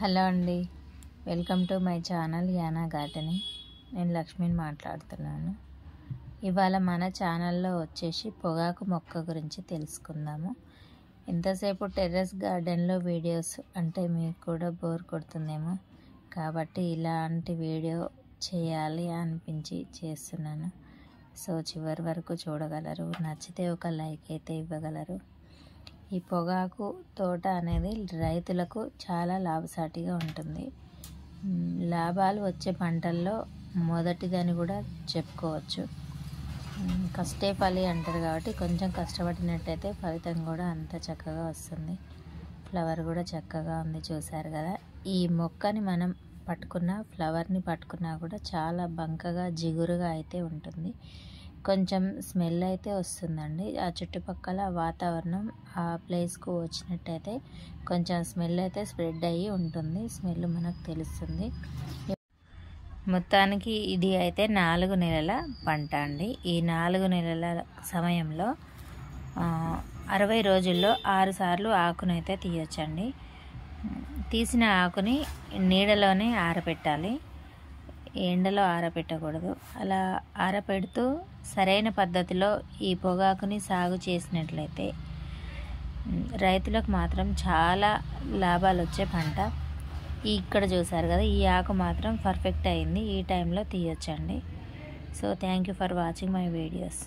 Hello అండి, welcome to my channel యానా gardening. నేను లక్ష్మిని మాట్లాడుతున్నాను. ఇవాళ మన ఛానల్లో వచ్చేసి పొగాకు మొక్క గురించి తెలుసుకుందాము. ఇంతసేపు టెర్రస్ గార్డెన్లో వీడియోస్ అంటే మీకు కూడా బోర్ కొడుతుందేమో, కాబట్టి ఇలాంటి వీడియో చేయాలి అనిపించి చేస్తున్నాను. సో చివరి వరకు చూడగలరు, నచ్చితే ఒక లైక్ అయితే ఇవ్వగలరు. ఈ పొగాకు తోట అనేది రైతులకు చాలా లాభసాటిగా ఉంటుంది. లాభాలు వచ్చే పంటల్లో మొదటిదని కూడా చెప్పుకోవచ్చు. కష్టే ఫలి అంటారు కాబట్టి కొంచెం కష్టపడినట్టయితే ఫలితం కూడా అంత చక్కగా వస్తుంది. ఫ్లవర్ కూడా చక్కగా ఉంది, చూశారు కదా. ఈ మొక్కని మనం పట్టుకున్న ఫ్లవర్ని పట్టుకున్నా కూడా చాలా బంకగా జిగురుగా అయితే ఉంటుంది. కొంచెం స్మెల్ అయితే వస్తుందండి. ఆ చుట్టుపక్కల వాతావరణం ఆ ప్లేస్కు వచ్చినట్టయితే కొంచెం స్మెల్ అయితే స్ప్రెడ్ అయ్యి ఉంటుంది. స్మెల్ మనకు తెలుస్తుంది. మొత్తానికి ఇది అయితే 4 నెలల పంట అండి. ఈ 4 నెలల సమయంలో 60 రోజుల్లో 6 సార్లు ఆకునైతే తీయొచ్చండి. తీసిన ఆకుని నీడలోనే ఆరబెట్టాలి, ఎండలో ఆరబెట్టకూడదు. అలా ఆరబెడుతూ సరైన పద్ధతిలో ఈ పొగాకుని సాగు చేసినట్లయితే రైతులకు మాత్రం చాలా లాభాలు వచ్చే పంట. ఇక్కడ చూసారు కదా, ఈ ఆకు మాత్రం పర్ఫెక్ట్ అయింది. ఈ టైంలో తీయొచ్చండి. So thank you for watching my videos.